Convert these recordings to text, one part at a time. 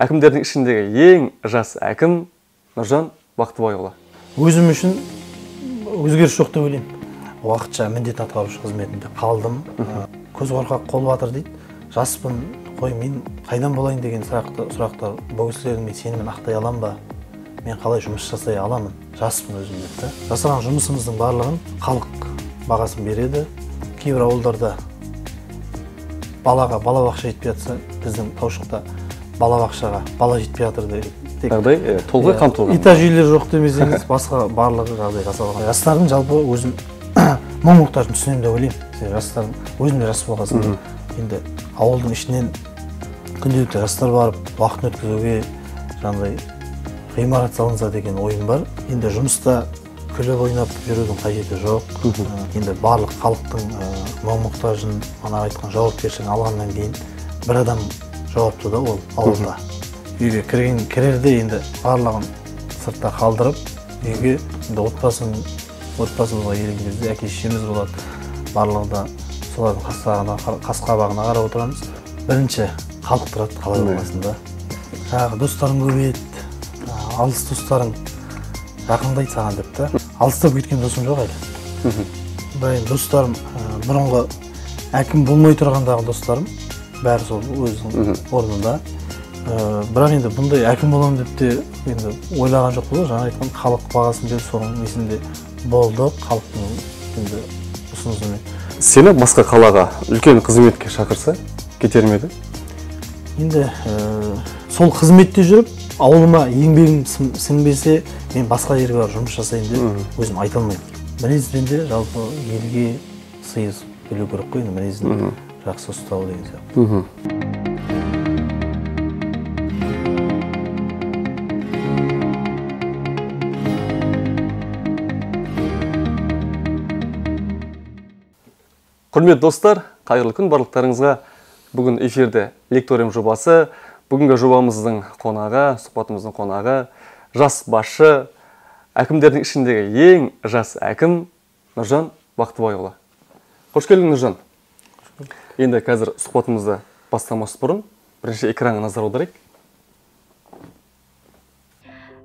әкімдердің ішіндегі ең жас әкім Нұржан Бақтыбайұлы. Өзім үшін өзгеріс жоқ деп ойлаймын. Уақытша міндет атқарушы қызметінде қалдым. Көз қорқақ қол батыр дейді. Жаспын, қой мен қайдан болайын деген сұрақтар бұл кісілердің мен сенімен ақтай алам ба? Мен қалай жұмыс жасай аламын? Жаспын өзім дейді. Жасаған жұмысымыздың барлығын халық бағасын береді. Кейбір ауылдарда балаға балабақша жетпей жатса, біздің Таушықта балабақшаға бала жетпей жатыр дейді. Жағдай толық қамтылған. Этаж үйлер жоқ демесеңіз, басқа барлығы жағдай жасалған. Жастардың жалпы өзім мұң-мұқтажын түсінемін деп ойлаймын. Жастардың өзім де жас болғасын. Енді ауылдың ішінен күнделікті жастар барып, уақытын өткізуге жаңағыдай ғимарат салынса деген ойым бар. Енді жұмыста күліп ойнап жүрудің қажеті жоқ. Енді барлық халықтың мұң-мұқтажын, ана айтқан жауапкершілігін алғаннан кейін бір адам жауапты да ол ауылда. Үйге кірерде енді барлығын сыртта қалдырып, үйге енді отбасымызға келген кезде әке шешеміз болады. Барлығы да солардың қас-қабағына қарап отырамыз. Бірінші халық тұрады қалай болмасында. Жаңағы достарың көбейеді, алыс достарың жақындайды саған деп та. Алыстап кеткен досым жоқ әлі. Бірақ достарым бұрынғы әкім болмай тұрғандағы достарым бәрі сол өзінің орнында. Бірақ енді бұндай әкім боламын деп те енді ойлаған жоқ болды. Жаңа айтқан халық бағасын беріп соның несінде болды. Халықтың енді ұсынысымен. Сені басқа қалаға үлкен қызметке шақырса кетер ме еді? Енді сол қызметте жүріп, ауылыма еңбегім сіңбесе, мен басқа жерге барып жұмыс жасайын деп өзім айта алмаймын. Мінезбен де жалпы елге сыйыс білу керек қой, мінезін жақсы ұстау деген сияқты. Құрметті достар, қайырлы күн барлықтарыңызға. Бүгін эфирде лекториум жобасы. Бүгінгі жобамыздың қонағы, сұхбатымыздың қонағы жас басшы, әкімдердің ішіндегі ең жас әкім Нұржан Бақтыбайұлы. Қош келдің, Нұржан. Енді қазір сұхбатымызды бастамас бұрын бірінші экранға назар аударайық.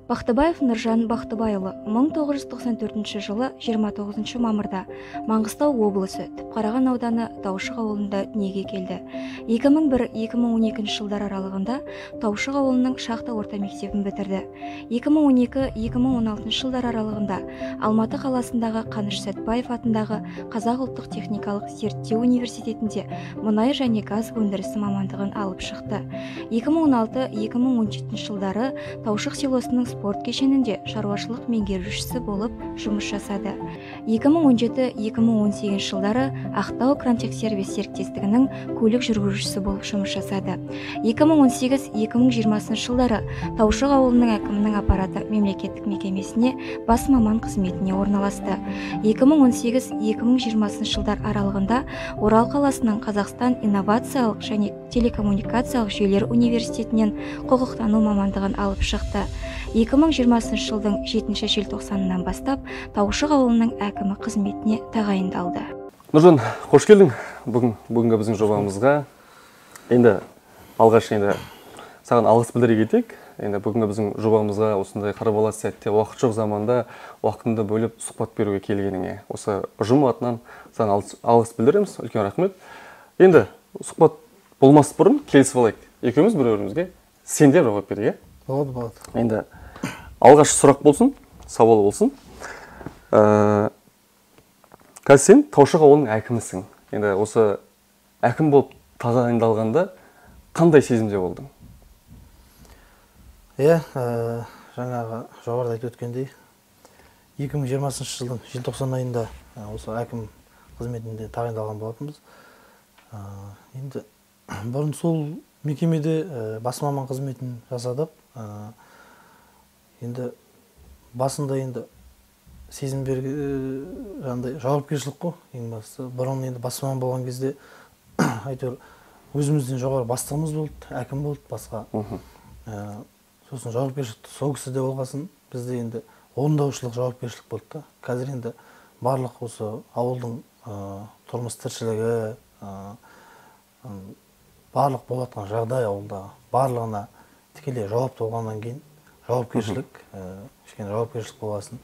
Бақтыбаев Нұржан Бақтыбайұлы 1994 жылы 29 мамырда Маңғыстау облысы Түпқараған ауданы Таушық ауылында дүниеге келді. 2001-2012 жылдар аралығында Таушық ауылының шахта орта мектебін бітірді. 2012-2016 жылдар аралығында Алматы қаласындағы Қаныш Сәтбаев атындағы Қазақ ұлттық техникалық зерттеу университетінде мұнай және газ өндірісі мамандығын алып шықты. 2016-2017 жылдары Таушық селосының спорт кешенінде шаруашылық меңгерушісі болып жұмыс жасады. 2017-2018 жылдары Ақтау Крантехсервис серіктестігінің көлік жүргізушісі болып жұмыс жасады. 2018-2020 жылдары Таушық ауылының әкімінің аппараты мемлекеттік мекемесіне бас маман қызметіне орналасты. 2018-2020 жылдар аралығында Орал қаласының Қазақстан инновациялық және телекоммуникациялық жүйелер университетінен құқықтану мамандығын алып шықты. 2020 жылдың 7 желтоқсанынан бастап Таушық ауылының әкімі қызметіне тағайындалды. Нұржан, қош келдің бүгінгі біздің жобамызға. Енді алғаш саған алғыс білдіре кетейік. Енді бүгінгі біздің жобамызға осындай қарбалас сәтте уақыт жоқ заманда уақытыңды бөліп сұхбат беруге келгеніңе осы ұжым атынан саған алғыс білдіреміз. Үлкен рахмет. Енді сұхбат болмас бұрын келісіп алайық. Екеуміз бір-бірімізге сен де жауап бер, Болады. Енді алғаш сұрақ болсын, сауал болсын. Қазір сен Таушық ауылының әкімісің. Енді осы әкім болып тағайындалғанда қандай сезімде болдың? Жаңағы жоғарыда айтып өткендей, 2020 жылдың желтоқсан айында осы әкім қызметінде тағайындалған болатынбыз. Енді бұрын сол мекемеде бас маман қызметін жасадық. Енді басында енді сезім жаңағыдай жауапкершілік қой, ең бастысы. Бұрын енді бас маман болған кезде әйтеуір өзімізден жоғары бастығымыз болды, әкім болды, басқа. Сосын жауапкершілікті сол кісіде болғасын, бізде енді орындаушылық жауапкершілік болды да. Қазір енді барлық осы ауылдың тұрмыс тіршілігі, барлық болатқан жағдай ауылдағы барлығына тікелей жауапты болғаннан кейін жауапкершілік, кішкене жауапкершілік болғасын,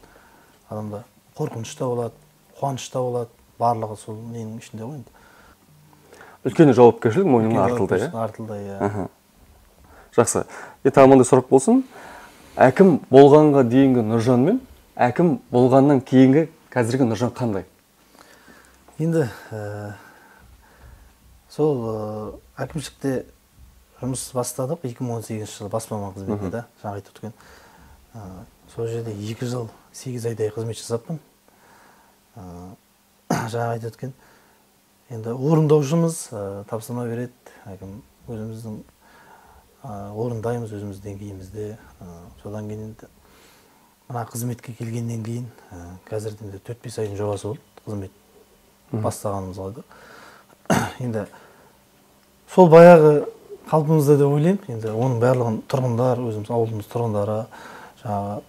адамда қорқыныш та болады, қуаныш та болады, барлығы сол ненің ішінде ғой енді. Үлкен жауапкершілік мойныңа артылды, иә? Артылды, иә. Жақсы. Тағы мындай сұрақ болсын. Әкім болғанға дейінгі Нұржан мен әкім болғаннан кейінгі қазіргі Нұржан қандай? Енді сол әкімшілікте жұмыс бастадық 2018 жылы бас маман қызметінде, жаңа айтып өткен. Сол жерде 2 жыл 8 айдай қызмет жасаппын. Жаңа айтып өткен. Енді орындаушымыз тапсырма береді, әкім өзіміздің орындаймыз, өзіміз деңгейімізде. Содан кейін енді мына қызметке келгеннен кейін қазірде 4-5 айдың жобасы болды, қызмет бастағанымызға да. Енді сол баяғы қалпымызда деп ойлаймын. Енді оның барлығын тұрғындар, өзіміз ауылымыз тұрғындары жаңағы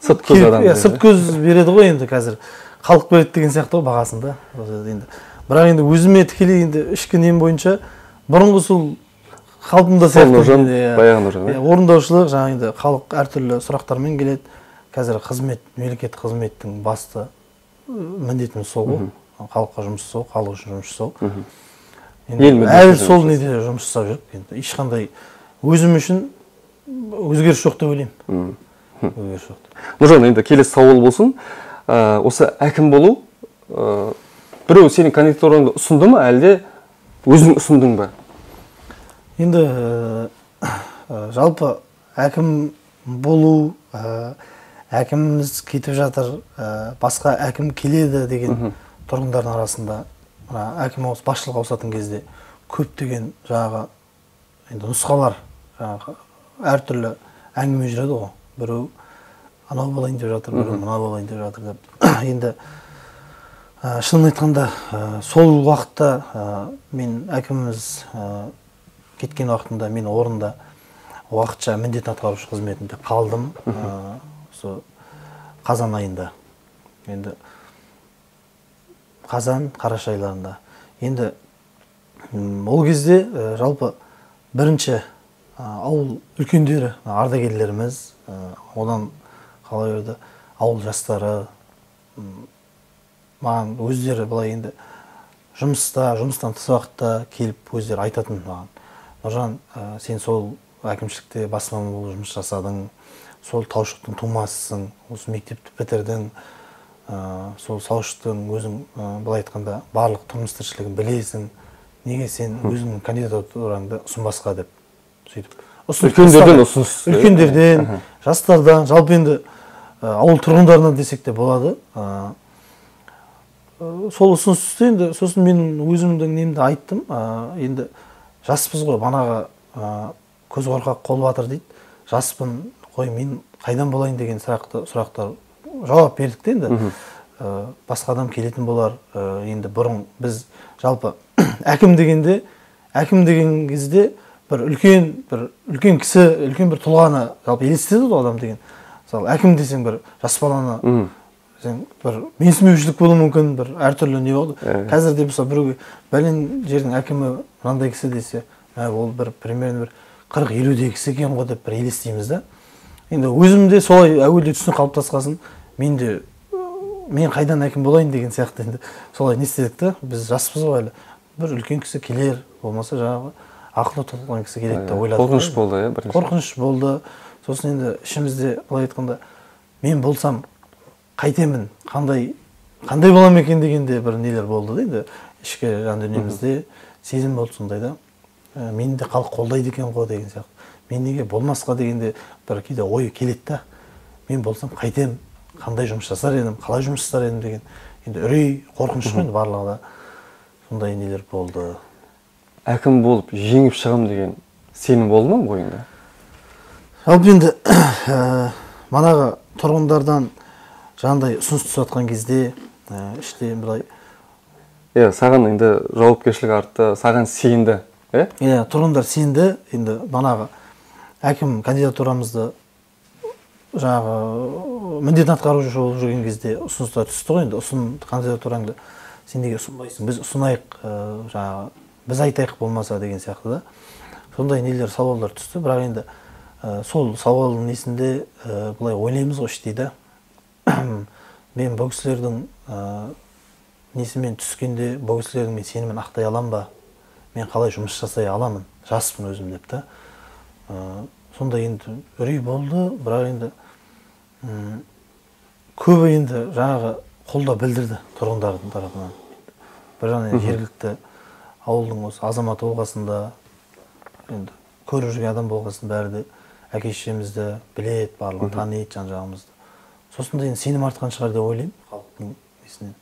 сырт көз адам. Сырт көз береді ғой енді қазір. Халық береді деген сияқты ғой бағасында. Енді бірақ енді өзіме тікелей енді ішкі нем бойынша бұрынғы сол қалпымда сияқты. Баяғы Нұржан. Орындаушылық, жаңа енді халық әртүрлі сұрақтармен келеді. Қазір қызмет, мемлекеттік қызметтің басты міндетіміз сол ғой. Халыққа жұмыс жасау, халық үшін жұмыс жасау. Әлі сол неде жұмыс жасап жүріп, енді ешқандай өзім үшін өзгеріс жоқ деп ойлаймын. Өзгеріс жоқ. Нұржан, енді келесі сауал болсын. Осы әкім болу, біреу сенің кандидатураңды ұсынды ма, әлде өзің ұсындың ба? Енді жалпы әкім болу, әкіміміз кетіп жатыр, басқа әкім келеді деген тұрғындардың арасында, әкім басшылық ауысатын кезде көптеген жаңағы нұсқалар, әртүрлі әңгіме жүреді ғой. Біреу анау болайын деп жатыр, біреу мынау болайын деп жатыр деп. Енді шынын айтқанда сол уақытта мен әкіміміз кеткен уақытында мен орында уақытша міндет атқарушы қызметінде қалдым. Сол қазан айында. Енді қазан, қараша айларында. Енді ол кезде жалпы бірінші ауыл үлкендері, ардагерлеріміз, одан қалай өрді, ауыл жастары, маған өздері былай енді жұмыстан тыс уақытта келіп өздері айтатын маған. Нұржан, сен сол әкімшілікте бас маман болып жұмыс жасадың, сол таушықтың тумасысың, осы мектепті бітірдің, сол таушықтың өзің былай айтқанда барлық тұрмыс тіршілігін білесің, неге сен өзіңнің кандидатураңды ұсынбасқа деп сөйтіп. Үлкендерден ұсыныс. Үлкендерден, жастардан, жалпы енді ауыл тұрғындарынан десек те болады. Сол ұсыныс түсті, енді сосын мен өзімдің немді айттым. Енді жаспыз ғой, банаға көз қорқақ қол батыр дейді. Жаспын, қой мен қайдан болайын деген сұрақтар жауап бердік те енді. Басқа адам келетін болар. Енді бұрын біз жалпы әкім деген кезде бір үлкен кісі, үлкен бір тұлғаны жалпы елестетеді ғой адам деген. Мысалы, әкім десең бір жас баланы бір менсінбеушілік болуы мүмкін, бір әртүрлі не болды. Қазірде мысалы біреуге бәлен жердің әкімі мынандай кісі десе, ол бір примерно бір 40-50 кісі екен ғой деп бір елестейміз да. Енді өзімде солай әуелде түсінік қалыптасқасын, мен қайдан әкім болайын деген сияқты енді солай не істедік та. Біз жаспыз ғой әлі. Бір үлкен кісі келер, болмаса жаңағы ақылы толған кісі келеді деп ойладық. Қорқыныш болды, бірінші. Қорқыныш болды. Сосын енді ішімізде былай айтқанда мен болсам қайтемін, қандай боламын екен дегенде бір нелер болды да енді ішкі жан дүниемізде сезім болды сондай да. Мені де халық қолдайды екен ғой деген сияқты. Мен неге болмасқа дегенде бір кейде ой келеді да. Мен болсам қайтем, қандай жұмыс жасар едім, қалай жұмыс жасар едім деген енді үрей, қорқыныш қой енді барлығы да сондай нелер болды. Әкім болып жеңіп шығам деген сенім болды ма бойыңда? Жалпы енді манағы тұрғындардан жаңағыдай ұсыныс түсіп жатқан кезде іште былай саған енді жауапкершілік артты, саған сенді, тұрғындар сенді. Енді манағы әкім кандидатурамызды жаңағы міндет атқарушы болып жүрген кезде ұсыныстар түсті ғой. Енді кандидатураңды сен неге ұсынбайсың, біз ұсынайық, жаңағы біз айтайық болмаса деген сияқты да. Сондай нелер сауалдар түсті. Бірақ енді сол сауалдың несінде былай ойлаймыз ғой іштей да. Мен бұл кісілердің несімен түскенде бұл кісілердің мен сенімін ақтай алам ба, мен қалай жұмыс жасай аламын, жаспын өзім деп та. Сонда енді үрей болды, бірақ енді көбі енді жаңағы қолдау білдірді тұрғындардың тарапынан. Бір жағынан жергілікті ауылдың осы азаматы болғасында, енді көріп жүрген адам болғасын бәрі де әке-шешемізді білет, барлығын таниды жан-жағымызды. Сосын да енді сенім артқан шығар деп ойлаймын халықтың несінен.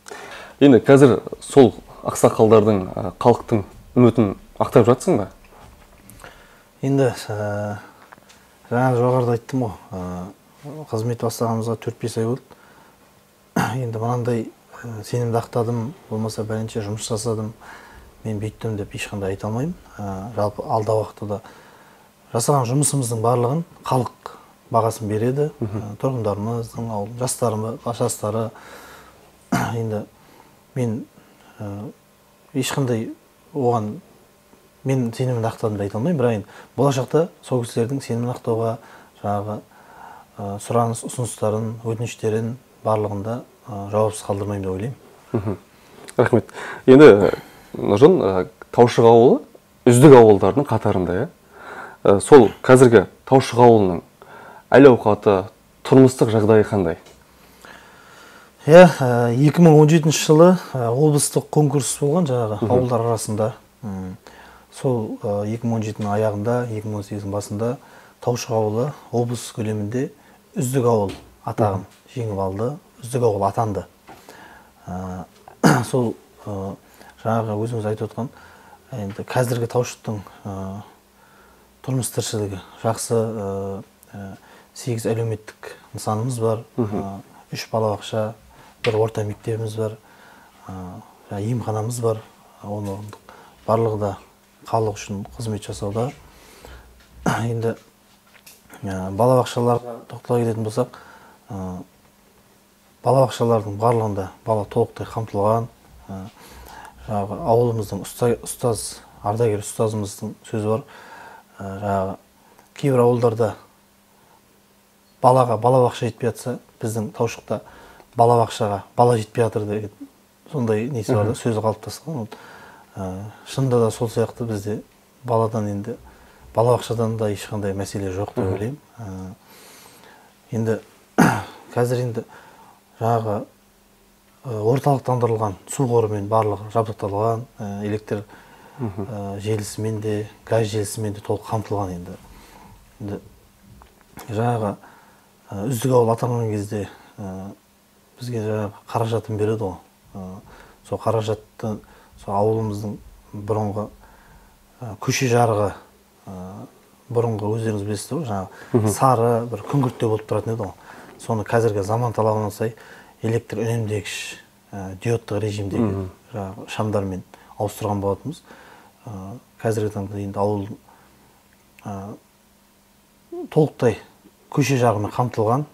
Енді қазір сол ақсақалдардың, халықтың үмітін ақтап жатсың ба? Енді жаңа жоғарыда айттым ғой, қызмет бастағанымызға 4-5 ай болды. Енді мынандай сенімді ақтадым, болмаса бәрінше жұмыс жасадым, мен бүйттім деп ешқандай айта алмаймын. Жалпы алда уақытта жасаған жұмысымыздың барлығын халық бағасын береді. Тұрғындарымыздың, жастары. Енді мен ешқандай оған мен сенімін ақтадым деп айта алмаймын, бірақ енді болашақта сол кісілердің сенімін ақтауға жаңағы сұраныс, ұсыныстарын, өтініштерін барлығында жауапсыз қалдырмаймын деп ойлаймын. Рахмет. Енді Нұржан, Таушық ауылы үздік ауылдардың қатарында, сол қазіргі Таушық ауылының әл-ауқаты, тұрмыстық жағдайы қандай? 2017 жылы облыстық конкурс болған жаңағы ауылдар арасында. Сол 2017-ның аяғында, 2018-ның басында Таушық ауылы облыс көлемінде үздік ауыл атағын жеңіп алды, үздік ауыл атанды. Сол жаңағы өзіңіз айтып отқан, енді қазіргі Таушықтың тұрмыс тіршілігі жақсы, 8 әлеуметтік нысанымыз бар, 3 балабақша, 1 орта мектебіміз бар, емханамыз бар, барлығы да халық үшін қызмет жасауда. Енді балабақшаларға тоқтала кететін болсақ, балабақшалардың барлығында бала толықтай қамтылған. Ауылымыздың ардагер ұстазымыздың сөзі бар. Кейбір ауылдарда балаға балабақша жетпей жатса, біздің Таушықта балабақшаға бала жетпей жатыр деген сондай несі бар да, сөзі қалыптасқан. Шынында да сол сияқты бізде баладан енді балабақшадан да ешқандай мәселе жоқ деп ойлаймын. Енді қазір енді жаңағы орталықтандырылған су қорымен барлығы жабдықталған, электр желісімен де, газ желісімен де толық қамтылған. Енді жаңағы үздік ауыл атанған кезде бізге жаңағы қаражатын береді ғой. Сол қаражатты ауылымыздың бұрынғы көше жарығы, бұрынғы өздеріңіз білесіз ғой, жаңағы сары бір күңгірттеу болып тұратын еді ғой. Соны қазіргі заман талабына сай электр үнемдегіш диодтық режимдегі шамдармен ауыстырған болатынбыз. Қазіргі таңда енді ауыл толықтай көше жарығымен қамтылған,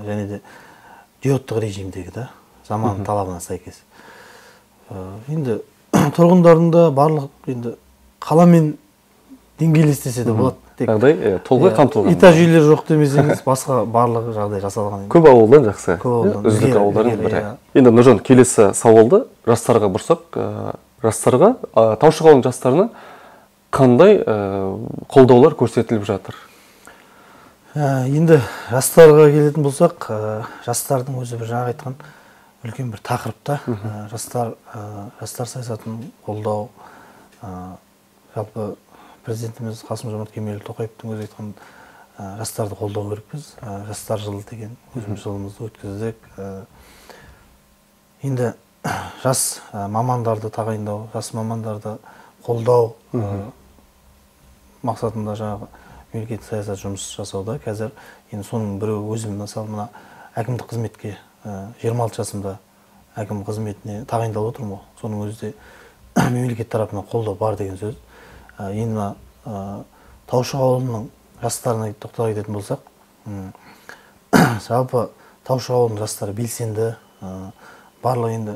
және де диодтық режимдегі да, заман талабына сәйкес. Енді тұрғындардың да барлық енді қаламен деңгейлестесе де болады. Жағдай толық қамтылған. Этаж үйлер жоқ демесеңіз, басқа барлығы жағдай жасалған. Көп ауылдан жақсы. Үздік ауылдардың бірі. Енді Нұржан, келесі сауалды жастарға бұрсақ, жастарға, Таушық ауылының жастарына қандай қолдаулар көрсетіліп жатыр? Енді жастарға келетін болсақ, жастардың өзі бір жаңа айтқан үлкен бір тақырыпта. Жастар саясатын қолдау, жалпы президентіміз Қасым-Жомарт Кемелұлы Тоқаевтың өзі айтқан жастарды қолдау керекпіз. Жастар жылы деген өзіміз жылымызды өткіздік. Енді жас мамандарды тағайындау, жас мамандарды қолдау мақсатында жаңағы мемлекеттік саясат жұмыс жасауда. Қазір енді соның бірі өзім мысалы мына әкімдік қызметке 26 жасымда әкім қызметіне тағайындалып отырмын ғой. Соның өзі де мемлекет тарапынан қолдау бар деген сөз. Енді Таушық ауылының жастарына тоқтала кететін болсақ, жалпы Таушық ауылының жастары белсенді, барлығы енді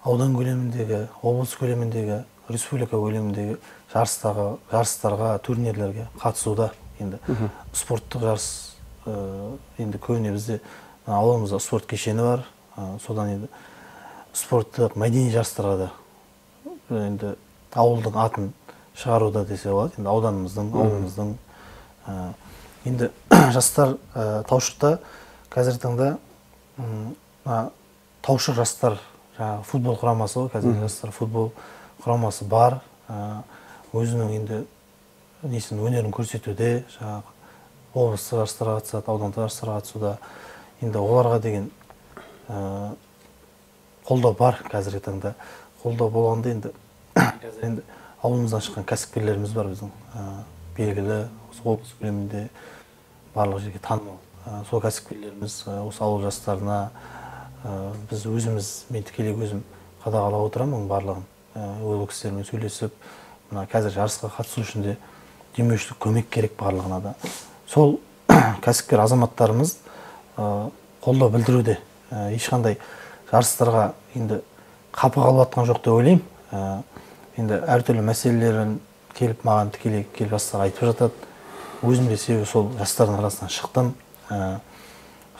аудан көлеміндегі, облыс көлеміндегі, республика көлеміндегі жарыстарға, турнирлерге қатысуда. енді спорттық жарыс енді көбіне бізде ауылымызда спорт кешені бар, содан енді спорттық мәдени жарыстарға да енді ауылдың атын шығаруда десе болады, енді ауылымыздың енді жастар Таушықта қазіргі таңда Таушық жастар футбол құрамасы ғой, қазір жастар футбол құрамасы бар, өзінің енді өнерін көрсетуде, облыстық жарыстарға қатысады, аудандық жарыстарға қатысуда, енді оларға деген қолдау бар қазіргі таңда. Қолдау болғанда енді ауылымыздан шыққан кәсіпкерлеріміз бар біздің, белгілі облыс көлемінде барлық жерге танымал. Сол кәсіпкерлеріміз осы ауыл жастарына біз мен тікелей өзім қадағалап отырамын барлығын. Ол кісілермен сөйлесіп, қазір жарысқа қатысу үшін де демеушілік көмек керек барлығына да. Сол кәсіпкер азаматтарымыз қолдау білдіруде. Ешқандай жарыстарға енді қапы қалып жатқан жоқ деп ойлаймын. Енді әртүрлі мәселелерін келіп маған тікелей келіп жастар айтып жатады. Өзім де себебі сол жастардың арасынан шықтым.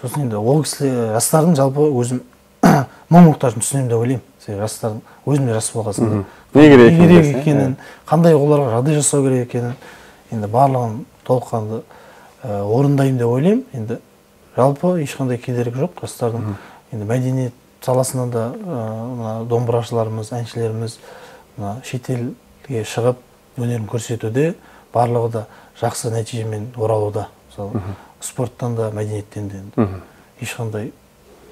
Сосын енді ол кісілер жастардың жалпы өзім мұң-мұқтажын түсінемін деп ойлаймын. Себебі жастардың өзім де жас болғасын не керек екенін, қандай оларға жағдай жасау керек екенін, енді барлығын толыққанды орындаймын деп ойлаймын. Енді жалпы ешқандай кедергі жоқ жастардың. Енді мәдениет саласынан да домбырашыларымыз, әншілеріміз шетелге шығып өнерін көрсетуде, барлығы да жақсы нәтижемен оралуда. Мысалы, спорттан да, мәдениеттен де ешқандай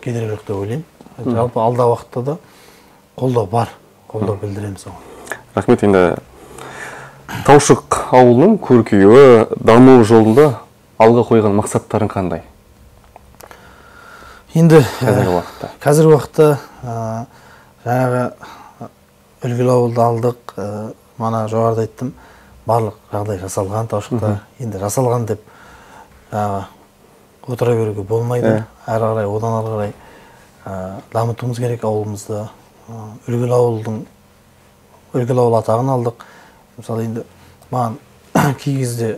кедергі жоқ деп ойлаймын. Жалпы алда уақытта да қолдау бар, қолдау білдіреміз оған. Рахмет. Енді Таушық ауылының көркеюі, даму жолында алға қойған мақсаттарың қандай? Енді қазіргі уақытта жаңағы үлгілі ауылды алдық, мана жоғарыда айттым, барлық жағдай жасалған Таушықта. Енді жасалған деп отыра беруге болмайды. Әрі қарай, одан ары қарай дамытуымыз керек ауылымызды. Үлгілі ауыл атағын алдық. Мысалы, енді маған кей кезде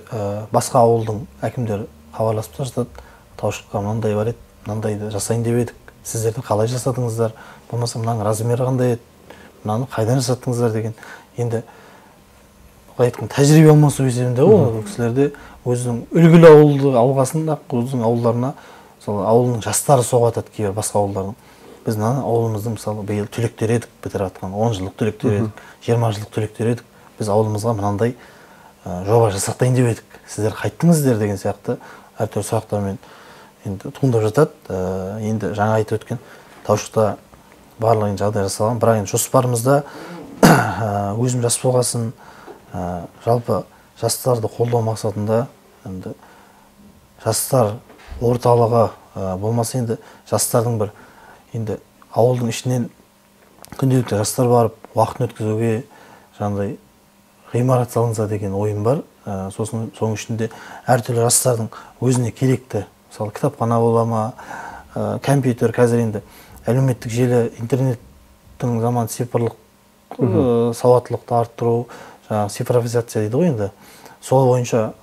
басқа ауылдың әкімдері хабарласып жатады. Таушыққа мынандай бар еді, мынандайды жасайын деп едік. Сіздерді қалай жасадыңыздар? Болмаса мынаның размері қандай еді? Мынаны қайдан жасаттыңыздар деген. Енді тәжірибе алмасу есебінде ол кісілерде өзінің үлгілі ауылды алғасын өзінің ауылдарына, мысалы, ауылының жастары соғатады кейбір басқа ауылдардың. Біз ауылымыздың мысалы биыл түлектер едік, бітіріп жатқан 10 жылдық түлектер едік, 20 жылдық түлектер едік. Біз ауылымызға мынандай жоба жасақтайын деп едік. Сіздер қайттыңыздар деген сияқты әртүрлі сұрақтармен енді туындап жатады. Енді жаңа айтып өткен Таушықта барлығы жағдай жасалған, бірақ енді жоспарымызда өзім жас болғасын, жалпы жастарды қолдау мақсатында енді жастар орталығы болмаса енді жастардың бір енді ауылдың ішінен күнделікті жастар барып уақытын өткізуге жаңағыдай ғимарат салынса деген ойым бар. Сосын соның ішінде әртүрлі жастардың өзіне керекті, мысалы кітапхана бола ма, компьютер, қазір енді әлеуметтік желі, интернеттің заманы, цифрлық сауаттылықты арттыру, цифровизация дейді ғой енді. Сол бойынша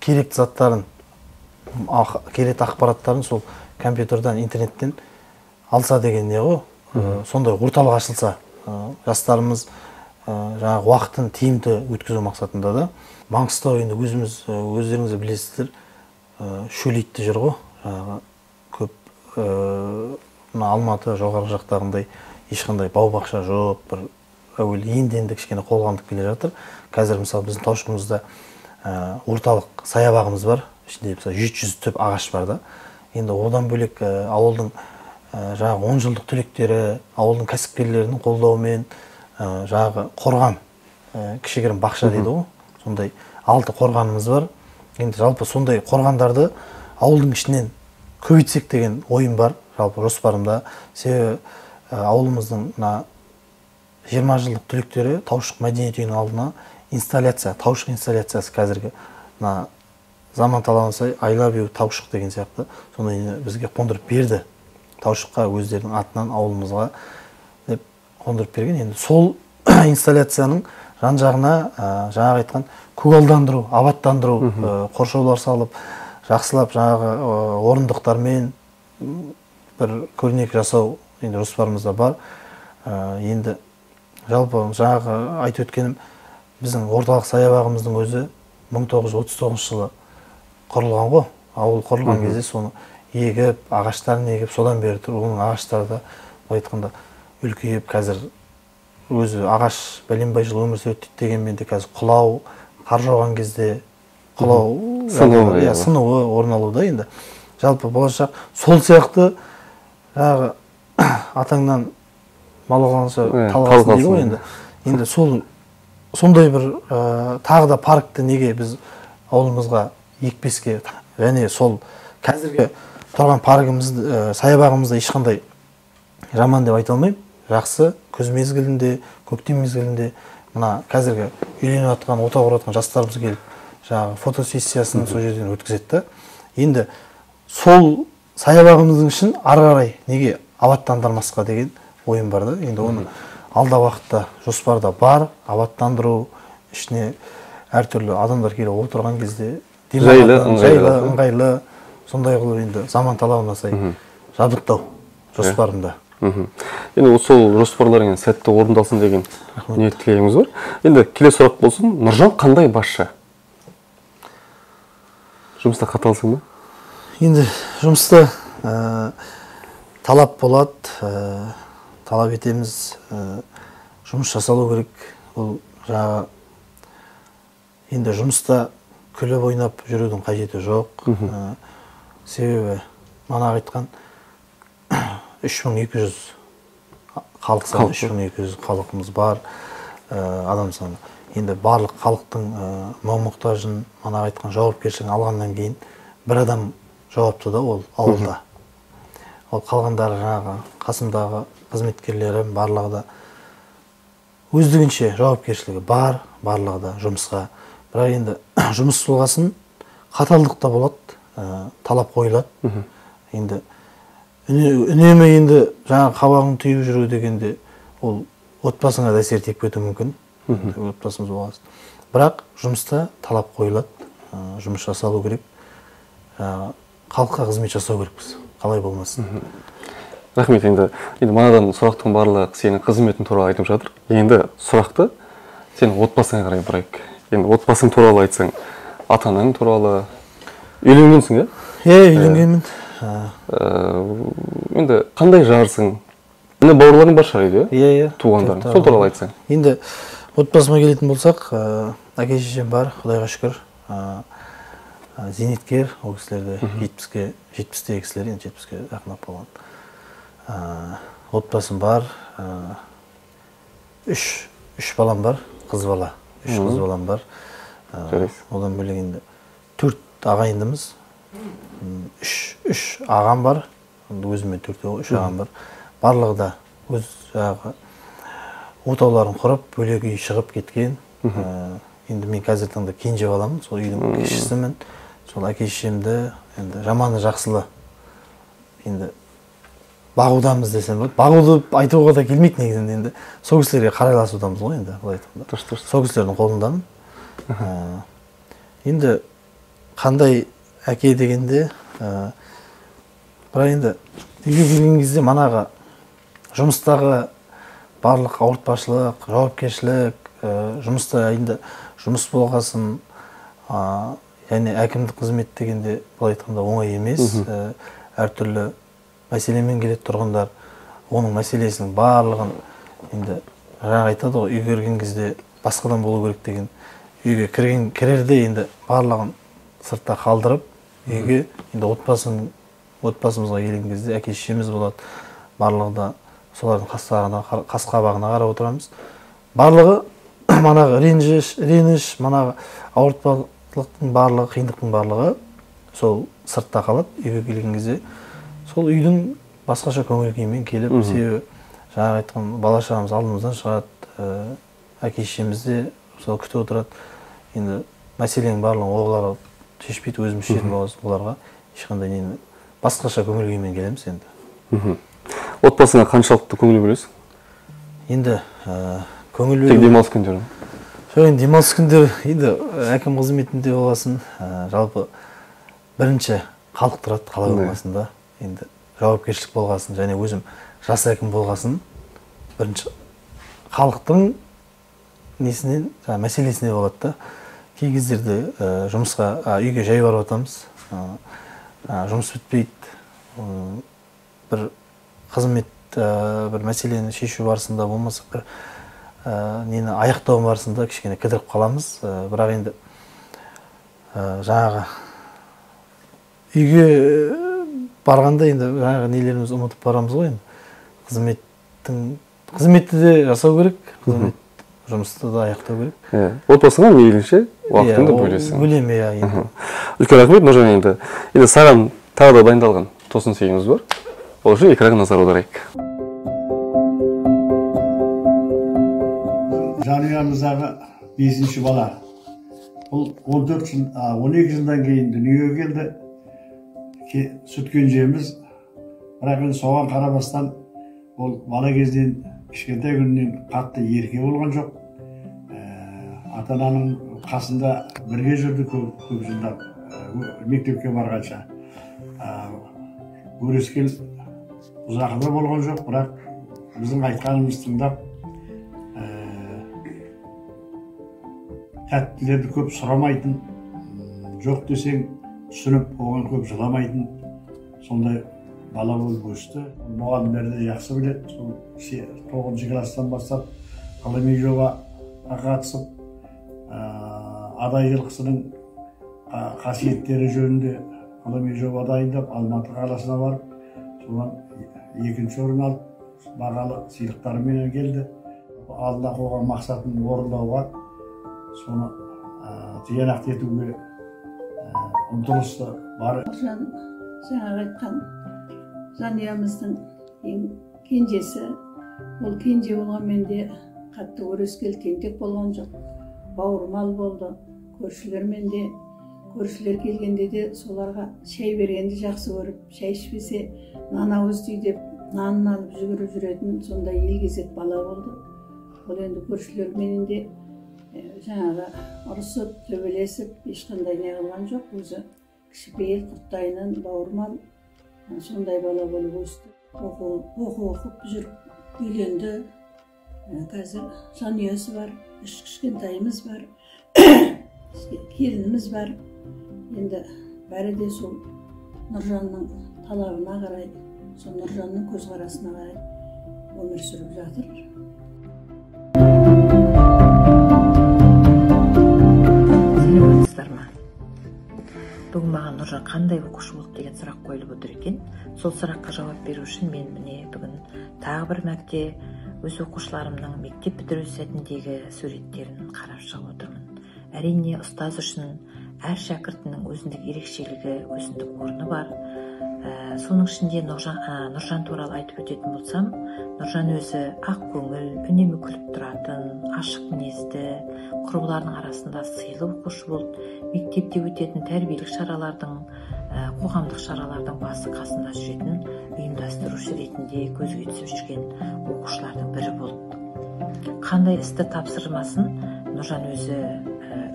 керекті заттарын, керекті ақпараттарын сол компьютерден, интернеттен алса деген не ғой. Сондай орталық ашылса, жастарымыз жаңағы уақытын тиімді өткізу мақсатында да. Маңғыстау енді өздеріңіз білесіздер, шөлейтті жер ғой. Көп Алматы жоғарғы жақтағындай ешқандай бау-бақша жоқ, бір әуелі енді кішкене қолғандық келе жатыр. Қазір мысалы біздің Таушығымызда орталық саябағымыз бар, ішінде 700 түп ағаш бар да. Енді одан бөлек ауылдың жаңағы 10 жылдық түлектері, ауылдың кәсіпкерлерінің қолдауымен жаңағы қорған, кішігірім бақша дейді ғой, сондай 6 қорғанымыз бар. Енді жалпы сондай қорғандарды ауылдың ішінен көбейтсек деген ойым бар, жалпы жоспарымда. Себебі ауылымыздың 20 жылдық түлектері Таушық мәдениет үйінің алдына инсталляция, Таушық инсталляциясы қазіргі заман талабына сай I love you Таушық деген сияқты сондай бізге қондырып берді. Таушыққа өздерінің атынан ауылымызға деп қондырып берген. Енді сол инсталляцияның жан жағына жаңағы айтқан көгалдандыру, абаттандыру, қоршаулар салып, жақсылап жаңағы орындықтармен бір көрнек жасау енді жоспарымызда бар. Енді жалпы жаңағы айтып өткенім, біздің орталық саябағымыздың өзі 1939 жылы құрылған ғой. Ауыл құрылған кезде соны егіп, ағаштарын егіп, содан бері тұр. Оның ағаштары да айтқанда үлкейіп, қазір өзі ағаш бәленбай жыл өмір сүреді дегенмен де қазір құлау, қар жауған кезде құлау, сынуы орын алуда. Енді жалпы болашақ сол сияқты жаңағы атаңнан мал алғанша талғасын дейді ғой енді. Енді сондай бір тағы да паркті неге біз ауылымызға екпеске, және сол қазіргі тұрған паркіміз, саябағымызда ешқандай жаман деп айта алмаймын. Жақсы, күз мезгілінде, көктем мезгілінде мына қазіргі үйленіп жатқан, отау құрып жатқан жастарымыз келіп, жаңағы фотосессиясын сол жерден өткізеді. Енді сол саябағымыздың үшін ары қарай неге абаттандырмасқа деген ойым бар да. Енді оны алда уақытта жоспарда бар, абаттандыру, ішіне әртүрлі адамдар келіп отырған кезде жайлы, ыңғайлы, сондай қылып енді заман талабына сай жабдықтау жоспарында. Енді сол жоспарлар сәтті орындалсын деген ниет тілегіміз бар. Енді келесі сұрақ болсын, Нұржан қандай басшы? Жұмыста қаталсың ба? Енді жұмыста талап болады, талап етеміз, жұмыс жасалу керек. Ол жаңағы енді жұмыста күліп ойнап жүрудің қажеті жоқ. Себебі манағы айтқан 3200 халық саны, 3200 халқымыз бар, адам саны. Енді барлық халықтың мұқтажын, манағы айтқан жауапкершілігін алғаннан кейін бір адам жауапты да, ол ауылда. Ол қалғандары жаңағы қасымдағы қызметкерлерім барлығы да өздігінше жауапкершілігі бар, барлығы да жұмысқа. Бірақ енді жұмыс болғасын қаталдық та болады, талап қойылады. Енді үнемі енді жаңағы қабағын түйіп жүру дегенде ол отбасыңа да әсер тиіп кетуі мүмкін. Отбасымыз болғасын. Бірақ жұмыста талап қойылады, жұмыс жасалу керек, халыққа қызмет жасау керекпіз, қалай болмасын. Рахмет. Енді манадан сұрақтың барлығы сенің қызметің туралы айтып жатыр. Енді сұрақты сенің отбасыңа қарай бұрайық. Енді отбасың туралы айтсаң, ата-анаң туралы. Үйленгенсің, үйленгенмін. Енді қандай жарсың? Енді бауырларың бар шығар, туғандарың. Сол туралы айтсаң. Енді отбасыма келетін болсақ, әке-шешем бар, Құдайға шүкір. Зейнеткер, ол кісілерде 70-те кісілер, енді 70-ке жақындап болған. Отбасым бар, 3 балам бар, қыз бала. 3 қыз балам бар. Одан бөлек енді 4 ағайындымыз. 3 ағам бар, өзіме 3 ағам бар. Барлығы да өз отауларын құрып, бөлек үй шығып кеткен. Енді мен қазір таңда кенже баламын, сол үйдің кішісімін. Сол әке-шешемді жаманы жақсылы енді бағудамыз десем болады. Бағуды айтуға да келмейді негізінде, енді сол кісілерге қарайласудамыз ғой енді, былай айтқанда. Сол кісілердің қолындамын. Енді қандай әке дегенде, бірақ енді үйге келген кезде манағы жұмыстағы барлық ауыртпашылық, жауапкершілік, жұмыста енді жұмыс болғасын, және әкімдік қызмет дегенде былай айтқанда оңай емес. Әртүрлі мәселемен келеді тұрғындар, оның мәселесінің барлығын енді жаңа айтады ғой, үйге кірген кезде басқадан болу керек деген. Үйге кірерде енді барлығын сыртта қалдырып, үйге енді отбасымызға келген кезде әке-шешеміз болады. Барлығы да солардың қас-қабағына қарап отырамыз. Барлығы манағы реніш, манағы ауыртпалықтың барлығы, қиындықтың барлығы сол сыртта қалады. Үйге келген кезде сол үйдің басқаша көңіл күймен келіп, себебі жаңа айтқан бала-шағамыз алдымыздан шығады, әке-шешеміз де сол күтіп отырады. Енді мәселенің барлығын оларға шешпейді, өзіміз шешетін болғасын, оларға ешқандай нені басқаша көңіл күймен келеміз енді. Отбасыңа қаншалықты көңіл бөлесің? Енді көңіл бөлу. Тек демалыс күндері. Жоқ, енді демалыс күндері енді әкім қызметінде болғасын, жалпы бірінші халық тұрады қала болғасында, енді жауапкершілік болғасын, және өзім жас әкім болғасын, бірінші халықтың несінен, мәселесіне болады да. Кей кездерде жұмысқа, үйге жай барып атамыз, жұмыс бітпейді, бір қызмет, бір мәселені шешу барысында болмаса, бір нені аяқтау барысында кішкене кідіріп қаламыз, бірақ енді жаңағы үйге барғанда енді жаңағы нелерімізді ұмытып барамыз ғой енді. Қызметті де жасау керек, жұмысты да аяқтау керек. Отбасыңа мейлінше уақытыңды бөлесің. Бөлем, енді. Үлкен рахмет, Нұржан. Енді саған тағы да дайындалған тосын сыйымыз бар. Ол үшін экранға назар аударайық. Жанұямыздағы 5-ші бала. Ол 12 жылдан кейін дүниеге келді. Сүткен жеміз. Бірақ енді соған қарамастан ол бала кезден кішкентай күнінен қатты ерке болған жоқ. Ата-ананың қасында бірге жүрді көп жылдар, мектепке барғанша. Өрескел ұзақыда болған жоқ, бірақ біздің айтқанымыз тыңдап, тәттілерді көп сұрамайтын, жоқ десең түсініп, оған көп жыламайтын, сондай бала болып өсті. Мұғалімдерді жақсы біледі. 9-шы класстан бастап ғылыми жобаға қатысып, адай жылқысының қасиеттері жөнінде ғылыми жоба дайындап, Алматы қаласына барып, содан 2-ші орын алып, бағалы сыйлықтарымен келді. Алдына қойған мақсатын орындауға, соны тиянақ етуге ұмтылысты бар. Жаңағы айтқан жанұямыздың ең кенжесі, ол кенже болғанмен де қатты өрескел тентек болған жоқ. Бауырмал болды, көршілермен де, көршілер келгенде де соларға шай бергенді жақсы көріп, шай ішпесе нан ауыз түй деп нанын алып жүгіріп жүретін сондай елгезек бала болды. Ол енді көршілермен де жаңағы ұрысып, төбелесіп, ешқандай не қылған жоқ. Өзі кішіпейіл, құрттайынан бауырмал, сондай бала болып өсті. Оқып жүріп, үйленді. Қазір жанұясы бар, 3 кішкентайымыз бар, келініміз бар. Енді бәрі де сол Нұржанның талабына қарай, сол Нұржанның көзқарасына қарай өмір сүріп жатыр. Бүгін маған Нұржан қандай оқушы болды деген сұрақ қойылып отыр екен. Сол сұраққа жауап беру үшін мен міне бүгін тағы бір мәрте өз оқушыларымның мектеп бітіру сәтіндегі суреттерін қарап шығып отырмын. Әрине, ұстаз үшін әр шәкіртінің өзіндік ерекшелігі, өзіндік орны бар. Соның ішінде Нұржан туралы айтып өтетін болсам, Нұржан өзі ақ көңіл, үнемі күліп тұратын, ашық мінезді, құрбыларының арасында сыйлы оқушы болып, мектепте өтетін тәрбиелік шаралардың, қоғамдық шаралардың басы қасында жүретін ұйымдастырушы ретінде көзге түсіп жүрген оқушылардың бірі болды. Қандай істі тапсырмасын Нұржан өзі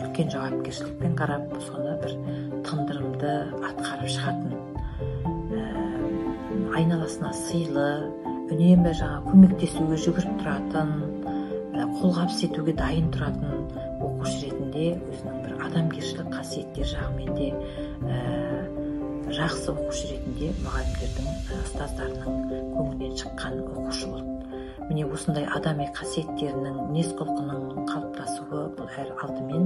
үлкен жауапкершілікпен қарап, соны бір тындырымды атқарып шығатын. Айналасына сыйлы, үнемі көмектесуге жүгіріп тұратын, қолғабыс етуге дайын тұратын оқушы ретінде өзінің бір адамгершілік қасиеттер жағымен де жақсы оқушы ретінде мұғалімдердің, ұстаздарының көңілінен шыққан оқушы болды. Міне осындай адами қасиеттерінің, мінез-құлқының қалыптасуы бұл әр алдымен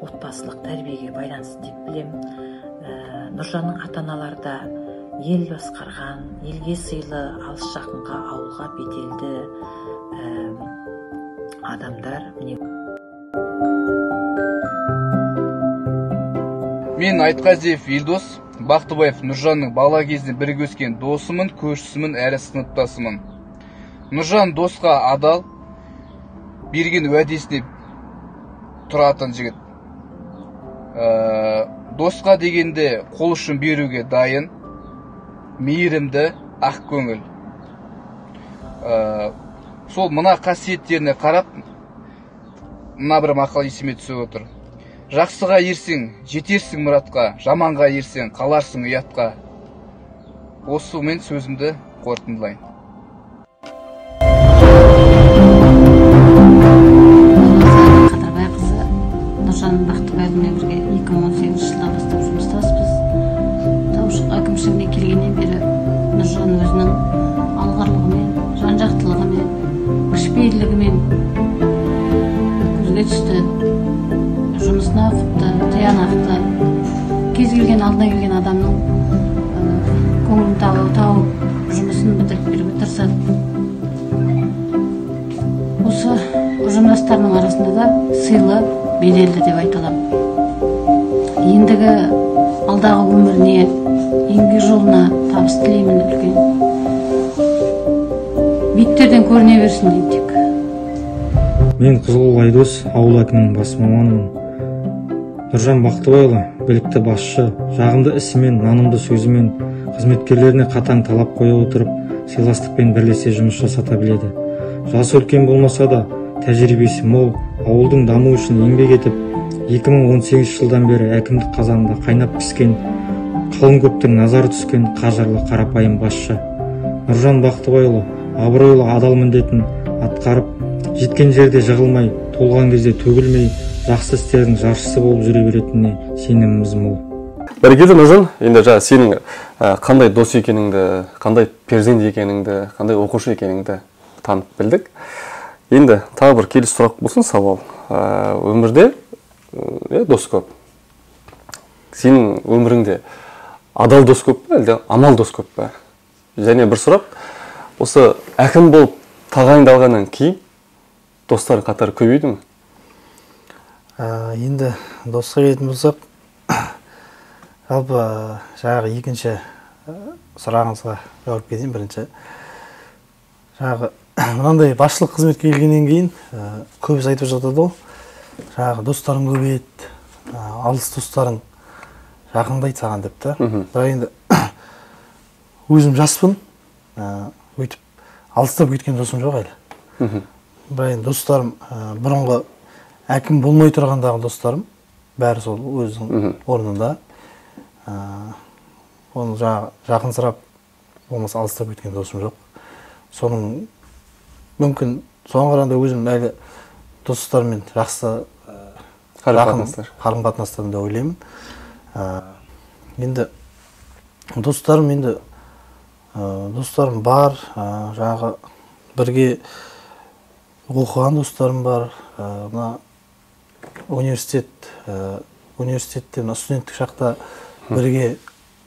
отбасылық тәрбиеге байланысты деп білемін. Нұржанның ата-аналары да ел басқарған, елге сыйлы, алыс жақынға, ауылға беделді адамдар. Мен Айтқазиев Елдос, Бақтыбаев Нұржанның бала кезінен бірге өскен досымын, көршісімін, әрі сыныптасымын. Нұржан досқа адал, берген уәдесіне тұратын жігіт. Досқа дегенде қол ұшын беруге дайын, мейірімді, ақ көңіл. Сол мына қасиеттеріне қарап, мына бір мақал есіме түсіп отыр. Жақсыға ерсең, жетерсің мұратқа, жаманға ерсең, қаларсың ұятқа. Осымен сөзімді қорытындылайын. Қадырбайқызы Нұржан Бақтыбайұлымен бірге 2018 жылдан бастап жұмыстаспыз. Таушық әкімшілігіне келгеннен бері Нұржан өзінің алғырлығымен, жан-жақтылығымен, кішіпейілдігімен көзге түсті. Жұмысына ұқыпты, тиянақты, кез келген алдына келген адамның көңілін тауып, жұмысын бітіріп беруге тырысады. Осы ұжымдастарының арасында да сыйлы, беделді деп айта аламын. Ендігі алдағы өміріне, еңбек жолына табыс тілеймін үлкен. Биіктерден көріне берсін деймін тек. Мен Қызылқұл Айдос, ауыл әкімінің бас маманымын. Нұржан Бақтыбайұлы білікті басшы, жағымды ісімен, нанымды сөзімен қызметкерлеріне қатаң талап қоя отырып, сыйластықпен бірлесе жұмыс жасата біледі. Жасы үлкен болмаса да, тәжірибесі мол, ауылдың дамуы үшін еңбек етіп, 2018 жылдан бері әкімдік қазанында қайнап піскен, қалың көптің назары түскен қажырлы қарапайым басшы. Нұржан Бақтыбайұлы абыройлы адал міндетін атқарып, жеткен жерде жығылмай, толған кезде төгілмей, жақсы істердің жаршысы болып жүре беретініне сеніміміз мол. Бәрекелді Нұржан, енді жаңа сенің қандай дос екеніңді, қандай перзент екеніңді, қандай оқушы екеніңді танып білдік. Енді тағы бір келесі сұрақ болсын сауал. Өмірде дос көп. Сенің өміріңде адал дос көп пе, әлде амал дос көп пе? Және бір сұрақ, осы әкім болып тағайындалғаннан кейін достар қатары көбейді ме? Енді досқа келетін болсақ, жалпы жаңағы екінші сұрағыңызға жауап берейін. Бірінші жаңағы мынандай басшылық қызметке келгеннен кейін көбісі айтып жатады ғой, жаңағы достарың көбейеді, алыс достарың жақындайды саған деп та. Бірақ енді өзім жаспын, өйтіп алыстап кеткен досым жоқ әлі. Бірақ енді достарым бұрынғы әкім болмай тұрғандағы достарым бәрі сол өзінің орнында. Оны жақынсырап болмаса алыстап кеткен досым жоқ. Соның мүмкін соған қарағанда өзім әлі достарыммен жақсы қарым-қатынастарымды ойлаймын. Енді достарым бар, жаңағы бірге оқыған достарым бар. Университетте студенттік шақта бірге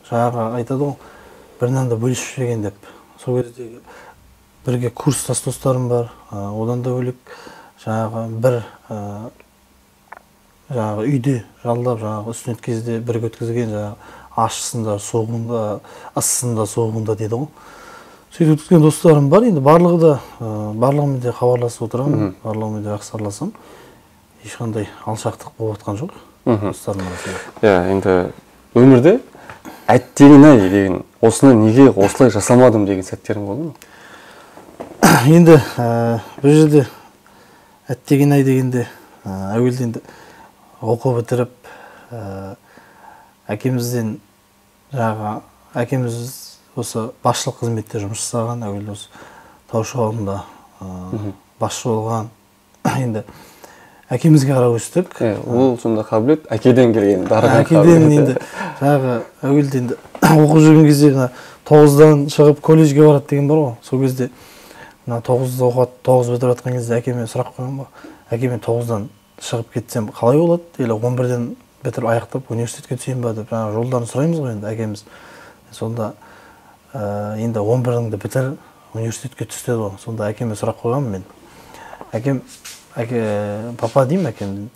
жаңағы айтады ғой, бір нанды бөлісіп жеген деп. Сол кездегі бірге курстас достарым бар. Одан да бөлек жаңағы үйде жалдап жаңағы студент кезде бірге өткізген жаңағы ащысында, соғында, ысысында, соғында дейді ғой. Сөйтіп өткізген достарым бар. Енді барлығымен де хабарласып отырамын, барлығымен де жақсы араласамын. Ешқандай алшақтық болып жатқан жоқ достарым арасында. Енді өмірде әттеген-ай деген, осыны неге осылай жасамадым деген сәттерің болды ма? Енді бір жерде әттеген-ай дегенде әуелде енді оқу бітіріп әкемізден әкеміз осы басшылық қызметте жұмыс жасаған, әуелде осы Таушық ауылында басшы болған. Енді әкемізге қарап өстік. Ол сонда қабілет әкеден келген, дарыған қабілет. Әкеден енді әуелде енді оқып жүрген кезде 9-дан шығып колледжге барады деген бар ғой. Сол кезде 9-да оқып, 9 бітіріп жатқан кезде әкеме сұрақ қойған ба, әкеме 9-дан шығып кетсем қалай болады? Или 11-ден бітіріп аяқтап университетке түсейін ба деп жолдарын сұраймыз ғой енді әкеміз. Сонда енді 11-іңді бітір, университетке түс деді ғой. Сонда әкеме сұрақ қойғанмын мен. Папа деймін әкемден.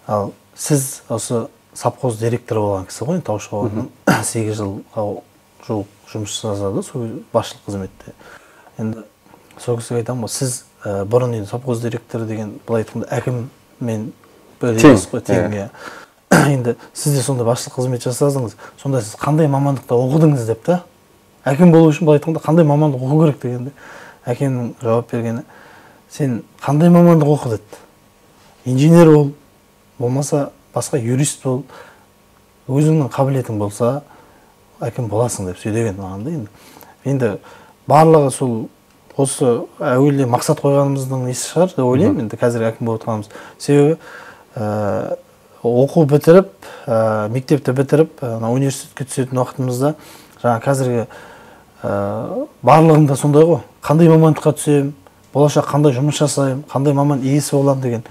Ал сіз осы совхоз директоры болған кісі ғой, Таушық ауылының 8 жылға жуық жұмыс жасады, сол басшылық қызметте. Енді сол кісіге айтамын, сіз бұрын енді совхоз директоры деген былай айтқанда әкіммен бірдеңіз ғой, тең. Енді сіз де сонда басшылық қызмет жасадыңыз, сонда сіз қандай мамандықта оқыдыңыз деп та. Әкім болу үшін былай айтқанда қандай мамандық оқу керек дегенде, әкемнің жауап бергені, сен қандай мамандық оқы деді. инженер бол, болмаса басқа юрист бол, өзіңнің қабілетің болса әкім боласың деп сөйлеген маған да. Енді барлығы сол осы әуелде мақсат қойғанымыздың несі шығар деп ойлаймын. Енді қазір әкім болып отырғанымыз себебі оқу бітіріп, мектепті бітіріп, университетке түсетін уақытымызда жаңа қазіргі барлығында сондай ғой. Қандай мамандыққа түсем, болашақ қандай жұмыс жасаймын, қандай маман иесі боламын деген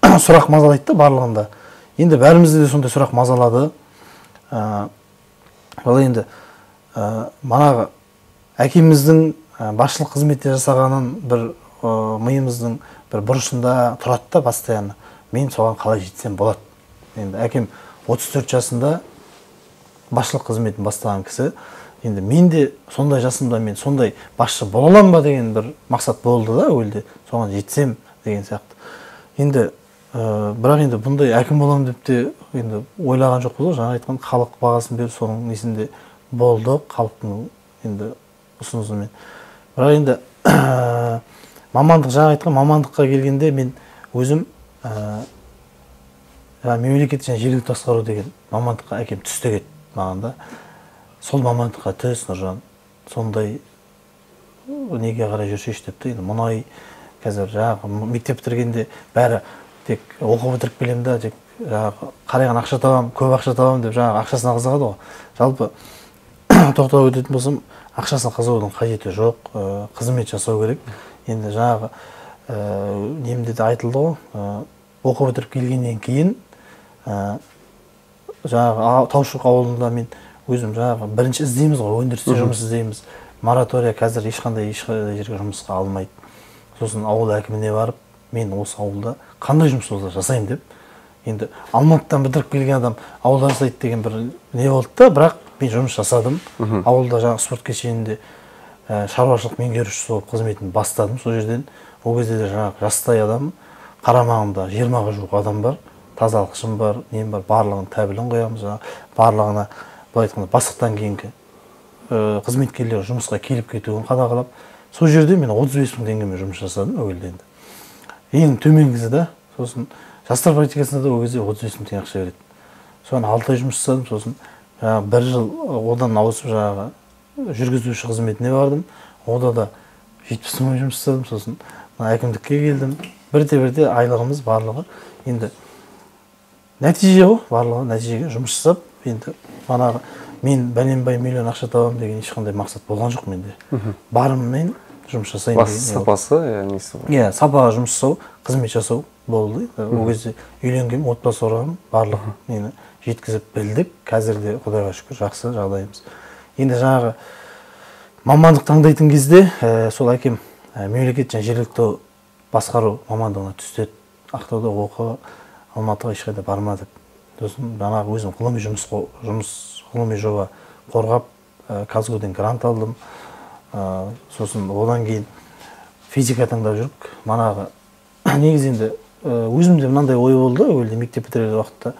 сұрақ мазалайды да барлығында. Енді бәрімізде де сондай сұрақ мазалады. Ол енді манағы әкеміздің басшылық қызметте жасағанын бір миымыздың бір бұрышында тұрады да постоянно. Мен соған қалай жетсем болады. Енді әкем 34 жасында басшылық қызметін бастаған кісі. Енді мен де сондай жасымда мен сондай басшы бола аламын ба деген бір мақсат болды да әуелде. Соған жетсем деген сияқты. Енді бірақ енді бұндай әкім боламын деп те енді ойлаған жоқпыз ғой. Жаңа айтқан халық бағасын беріп соның несінде болды, халықтың енді ұсынысымен. Бірақ енді мамандық, жаңа айтқан мамандыққа келгенде мен өзім мемлекет және жергілікті басқару деген мамандыққа әкем түс деген маған да. Сол мамандыққа түс, Нұржан, сондай неге қарай жүрсейші депті. Енді мұнай қазір жаңағы мектеп бітіргенде бәрі тек оқу бітіріп келем да, тек қарайған ақша табам, көп ақша табам деп жаңағы ақшасына қызығады ғой. Жалпы тоқтау өтетін болсам, ақшасына қызығудың қажеті жоқ, қызмет жасау керек. Енді жаңағы немде де айтылды ғой, оқу бітіріп келгеннен кейін жаңағы Таушық ауылында мен өзім жаңағы бірінші іздейміз ғой, өндірісте жұмыс іздейміз. Моратория қазір ешқандай жерге жұмысқа алмайды. Сосын ауыл әкіміне барып, мен осы ауылда қандай жұмыс болса жасаймын деп. Енді Алматыдан бітіріп келген адам ауылда жасайды деген бір не болды да, бірақ мен жұмыс жасадым. Ауылда жаңағы спорт кешенінде шаруашылық меңгерушісі болып қызметін бастадым. Сол жерден ол кезде де жаңағы жастай адам, қарамағымда 20-ға жуық адам бар. Тазалықшым бар, нем бар, барлығын тәбілін қоямыз, барлығына былай айтқанда бастықтан кейінгі қызметкерлер жұмысқа келіп кетуін қадағалап, сол жерде мен 35 мың теңгемен жұмыс жасадым әуелде енді. Ең төменгісі да, сосын жастар практикасында да ол кезде 35 мың теңге ақша береді. Соны 6 ай жұмыс жасадым, сосын бір жыл одан ауысып жаңағы жүргізуші қызметіне бардым. Ода да 70 мың жұмыс жасадым, сосын әкімдікке келдім. Бірте-бірте айлығымыз барлығы енді нәтиже ғой, барлығы нәтижеге жұмыс жасап, енді манағы мен бәленбай миллион ақша табамын деген ешқандай мақсат болған жоқ менде. Барыммен жұмыс жасайын деген. Сапасы, несі бар? Иә, сапаға жұмыс жасау, қызмет жасау болды. Ол кезде үйленгенмін, отбасы құрғанмын, барлық мені жеткізіп білдік. Қазір де Құдайға шүкір жақсы жағдайымыз. Енді жаңағы мамандық таңдайтын кезде сол әкем мемлекет және жергілікті басқару мамандығына түсті. Ақтауда оқы, Алматыға ешқайда бармадық. Сосын жаңағы өзім ғылыми жоба қорғап, Казгуден грант алдым. Сосын одан кейін физика таңдап жүріп, манағы негізінде өзімде мынандай ой болды, өлде мектеп бітірер уақытта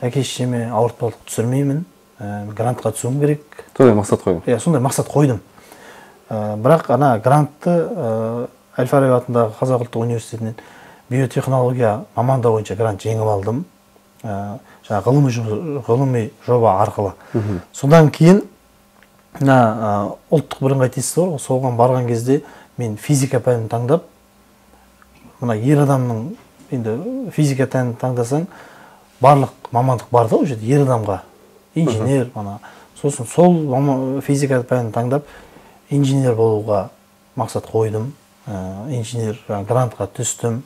әке-шешеме ауыртпалық түсірмеймін, грантқа түсуім керек. Сондай мақсат қойдым. Иә, сондай мақсат қойдым. Бірақ ана грантты Әл-Фараби атындағы Қазақ ұлттық университетінен биотехнология мамандығы бойынша грант жеңіп алдым. Ғылыми жоба арқылы. Содан кейін ұлттық бірыңғай тестісі бар, соған барған кезде мен физика пәнін таңдап, мына ер адамның енді физика пәнін таңдасаң, барлық мамандық бар да, ол жерде ер адамға инженер, сосын сол физика пәнін таңдап инженер болуға мақсат қойдым. Инженер грантқа түстім.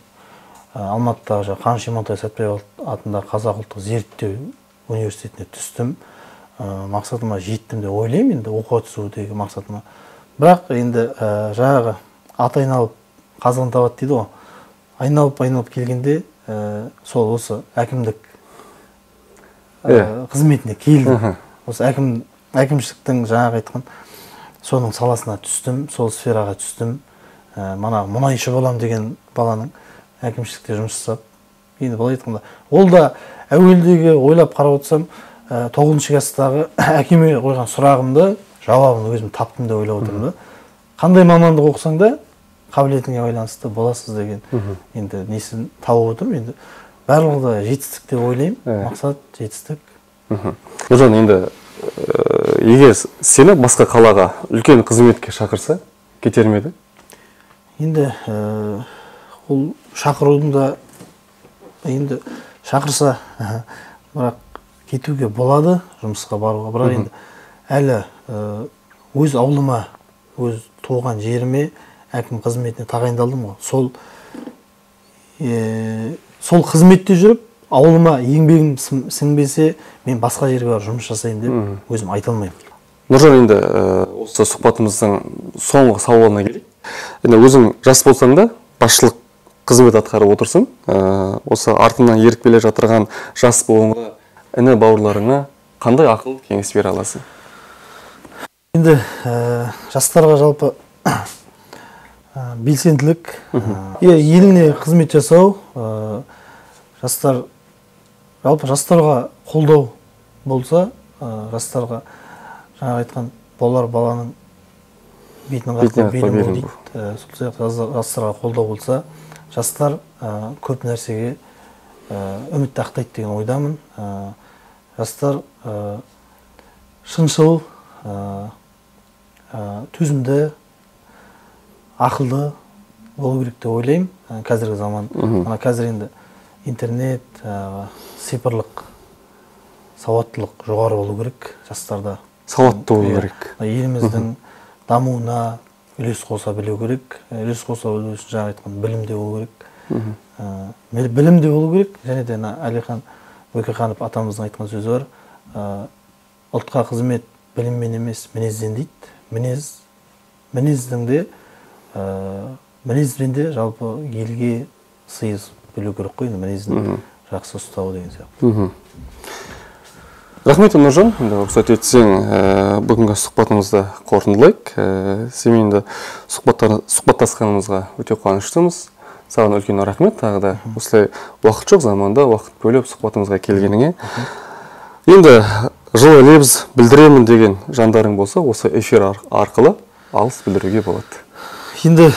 Алматыдағы Қаныш Имантай Сәтбаев атындағы Қазақ ұлттық зерттеу университетіне түстім. Мақсатыма жеттім деп ойлаймын, енді оқуға түсудегі мақсатыма. Бірақ енді жаңағы ат айналып қазығын табады дейді ғой. Айналып келгенде сол осы әкімдік қызметіне келдім. Осы әкімшіліктің жаңағы айтқан соның саласына түстім, сол сфераға түстім. Мұнайшы болам деген баланың әкімшілікте жұмыс жасап, енді былай айтқанда, ол да әуелдегі ойлап қарап отырсам, 9-шы класстағы әкеме қойған сұрағымды, жауабын өзім таптым деп ойлап отырмын да. Қандай мамандық оқысаң да, қабілетіңе байланысты боласыз деген енді несін тауып отырмын. Енді барлығы да жетістік деп ойлаймын. Мақсат жетістік. Нұржан, енді егер сені басқа қалаға үлкен қызметке шақырса, кетер ме еді? Енді ол шақырудың да енді шақырса, бірақ кетуге болады, жұмысқа баруға. Бірақ енді әлі өз ауылыма, өз туған жеріме әкім қызметіне тағайындалдым ғой. Сол қызметте жүріп, ауылыма еңбегім сіңбесе, мен басқа жерге барып жұмыс жасайын деп өзім айта алмаймын. Нұржан, енді осы сұхбатымыздың соңғы сауалына келейік. Енді өзің жас болсаң да, басшылық қызмет атқарып отырсың. Осы артынан еріп келе жатырған жас буынға, іні бауырларыңа қандай ақыл кеңес бере аласың? Енді жастарға жалпы белсенділік, еліне қызмет жасау, жалпы жастарға қолдау болса, жастарға жаңа айтқан болар баланың бетінің қақпа белін бол дейді. Сол сияқты жастарға қолдау болса, жастар көп нәрсеге үмітті ақтайды деген ойдамын. Жастар шыншыл, төзімді, ақылды болу керек деп ойлаймын. Қазіргі заман, қазір енді интернет, цифрлық сауаттылық жоғары болу керек жастарда. Сауатты болу керек. Еліміздің дамуына үлес қоса білу керек. Үлес қоса білу үшін жаңа айтқан білімде болу керек. Білімде болу керек. Және де Әлихан Бөкейханов атамыздың айтқан сөзі бар. Ұлтқа қызмет біліммен емес, мінезден дейді. Мінезбен де жалпы елге сыйыз білу керек қой, мінезін жақсы ұстау деген сияқты. Рахмет, Нұржан. Рұқсат етсең, бүгінгі сұхбатымызды қорытындылайық. Сен енді сұхбаттасқанымызға өте қуаныштымыз. Саған үлкен рахмет. Тағы да осылай уақыт жоқ заманда уақыт бөліп сұхбатымызға келгеніңе. Енді жылы лебіз білдіремін деген жандарың болса, осы эфир арқылы алыс білдіруге болады. Енді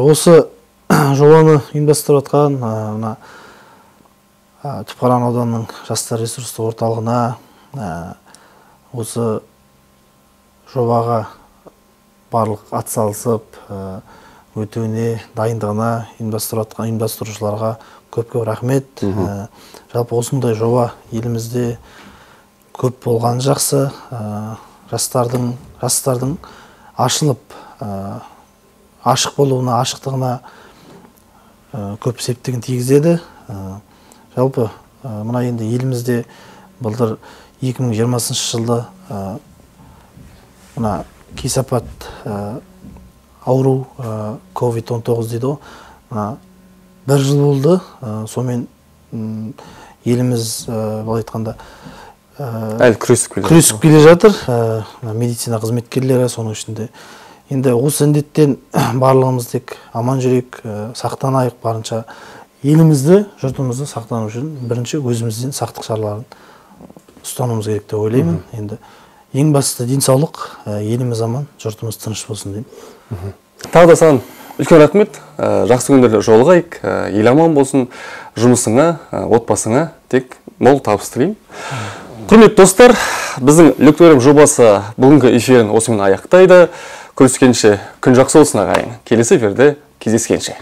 осы жобаны ұйымдастырып жатқан Түпқараған ауданының жастар ресурстық орталығына, осы жобаға барлық атсалысып өтуіне, дайындығына ұйымдастырушыларға көп рахмет. Жалпы осындай жоба елімізде көп болғаны жақсы. Жастардың ашылып, ашық болуына, ашықтығына көп септігін тигізеді. Жалпы мына енді елімізде былтыр 2020 жылда мына кесапат ауру COVID-19 дейді ғой. Бір жыл болды. Сонымен еліміз былай айтқанда әлі күресіп келе жатыр. Медицина қызметкерлері соның ішінде. Енді осы індеттен барлығымыз тек аман жүрек, сақтанайық барынша. Елімізді, жұртымызды сақтану үшін бірінші өзімізден сақтық шараларын ұстануымыз керек деп ойлаймын. Енді ең бастысы денсаулық, еліміз аман, жұртымыз тыныш болсын деймін. Тағы да саған үлкен рахмет. Жақсы күндерде жолығайық. Ел аман болсын. Жұмысыңа, отбасыңа тек мол табыс тілеймін. Құрметті достар, біздің Люкториум жобасы бүгінгі эфирін осымен аяқтайды. Көріскенше күн жақсы болсын ағайын. Келесі эфирде кездескенше.